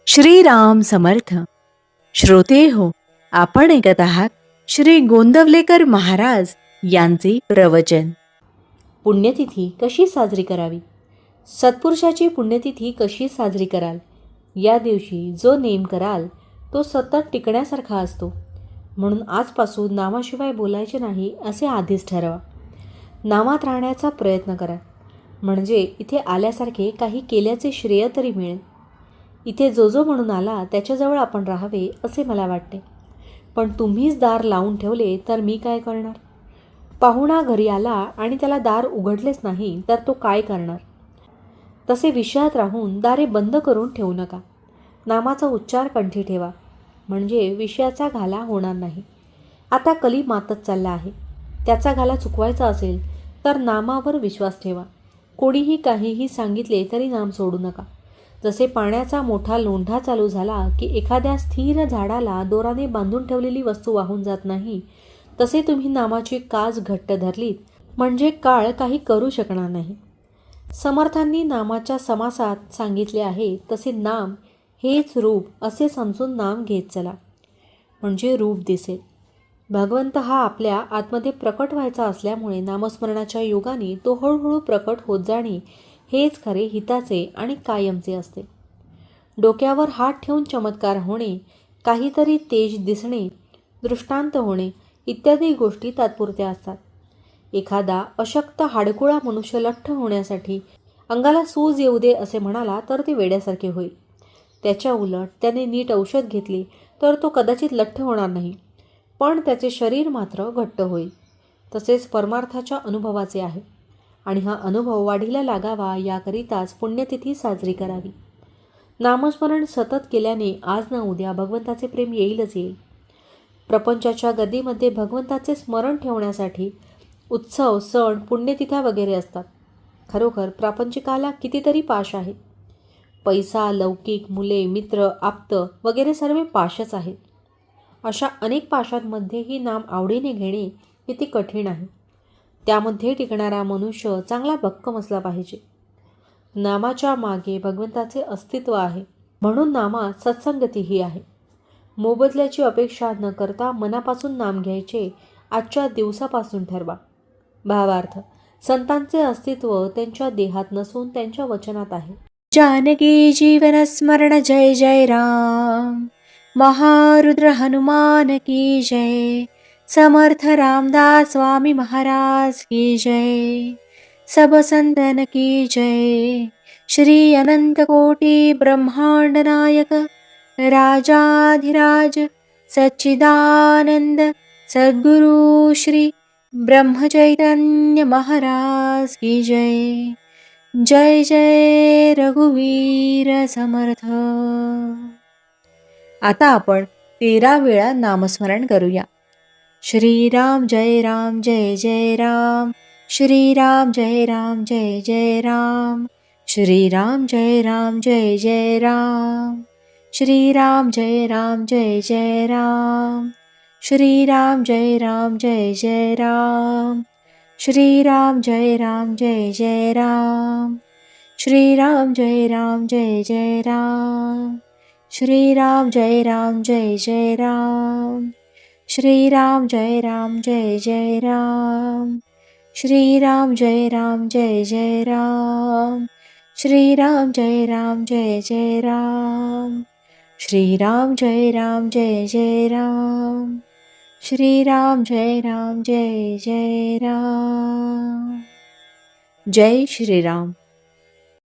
श्रीराम समर्थ. श्रोते हो, आपण ऐकत आहात श्री गोंदवलेकर महाराज यांचे प्रवचन. पुण्यतिथी कशी साजरी करावी? सत्पुरुषाची पुण्यतिथी कशी साजरी कराल? या दिवशी जो नेम कराल तो सतत टिकण्यासारखा असतो. म्हणून आजपासून नामाशिवाय बोलायचे नाही असे आधीच ठरवा. नामात राहण्याचा प्रयत्न करा, म्हणजे इथे आल्यासारखे काही केल्याचे श्रेय तरी मिळेल. इथे जो म्हणून आला त्याच्याजवळ आपण राहावे असे मला वाटते. पण तुम्हीच दार लावून ठेवले तर मी काय करणार? पाहुणा घरी आला आणि त्याला दार उघडलेच नाही तर तो काय करणार? तसे विषयात राहून दारे बंद करून ठेवू नका. नामाचा उच्चार कंठी ठेवा, म्हणजे विषयाचा घाला होणार नाही. आता कली मातत चालला आहे, त्याचा घाला चुकवायचा असेल तर नामावर विश्वास ठेवा. कोणीही काहीही सांगितले तरी नाम सोडू नका. जसे पाण्याचा मोठा लोंढा चालू झाला की एखाद्या स्थिर झाडाला दोराने बांधून ठेवलेली वस्तू वाहून जात नाही, तसे तुम्ही नामाची काज घट्ट धरलीत म्हणजे काळ काही करू शकणार नाही. समर्थांनी नामाच्या समासात सांगितले आहे तसे नाम हेच रूप असे समजून नाम घेत चला, म्हणजे रूप दिसेल. भगवंत हा आपल्या आतमध्ये प्रकट व्हायचा असल्यामुळे नामस्मरणाच्या योगाने तो हळूहळू प्रकट होत जाणे हेच खरे हिताचे आणि कायमचे असते. डोक्यावर हात ठेवून चमत्कार होणे, काहीतरी तेज दिसणे, दृष्टांत होणे इत्यादी गोष्टी तात्पुरत्या असतात. एखादा अशक्त हाडकुळा मनुष्य लठ्ठ होण्यासाठी अंगाला सूज येऊ दे असे म्हणाला तर ते वेड्यासारखे होईल. त्याच्या उलट त्याने नीट औषध घेतले तर तो कदाचित लठ्ठ होणार नाही, पण त्याचे शरीर मात्र घट्ट होईल. तसेच परमार्थाच्या अनुभवाचे आहे, आणि हा अनुभव वाढीला लागावा याकरिताच पुण्यतिथी साजरी करावी. नामस्मरण सतत केल्याने आज ना उद्या भगवंताचे प्रेम येईलच येईल. प्रपंचाच्या गर्दीमध्ये भगवंताचे स्मरण ठेवण्यासाठी उत्सव, सण, पुण्यतिथ्या वगैरे असतात. खरोखर प्रापंचिकाला कितीतरी पाश आहेत. पैसा, लौकिक, मुले, मित्र, आप्त वगैरे सर्व पाशच आहेत. अशा अनेक पाशांमध्येही नाम आवडीने घेणे किती कठीण आहे. त्यामध्ये टिकणारा मनुष्य चांगला भक्कम असला पाहिजे. नामाच्या मागे भगवंताचे अस्तित्व आहे, म्हणून नामात सत्संगतीही आहे. मोबदल्याची अपेक्षा न करता मनापासून नाम घ्यायचे आजच्या दिवसापासून ठरवा. भावार्थ: संतांचे अस्तित्व त्यांच्या देहात नसून त्यांच्या वचनात आहे. जानकी जीवन स्मरण जय जय राम. महारुद्र हनुमान की जय. समर्थ रामदास स्वामी महाराज की जय. सब संतन की जय. श्री अनंत कोटि ब्रह्मांड नायक राजाधिराज सच्चिदानंद सद्गुरु श्री ब्रह्मचैतन्य महाराज की जय. जय जय रघुवीर समर्थ. आता आपण 13 वेळा नामस्मरण करूया. श्रीराम जय राम जय जय राम. श्रीराम जय राम जय जय राम. श्रीराम जय राम जय जय राम. श्रीराम जय राम जय जय राम. श्रीराम जय राम जय जय राम. श्रीराम जय राम जय जय राम. श्रीराम जय राम जय जय राम. श्रीराम जय राम जय जय राम. श्रीराम जय राम जय जय राम. श्रीराम जय राम जय जय राम. श्रीराम जय राम जय जय राम. श्रीराम जय राम जय जय राम. श्रीराम जय राम जय जय राम. जय श्रीराम.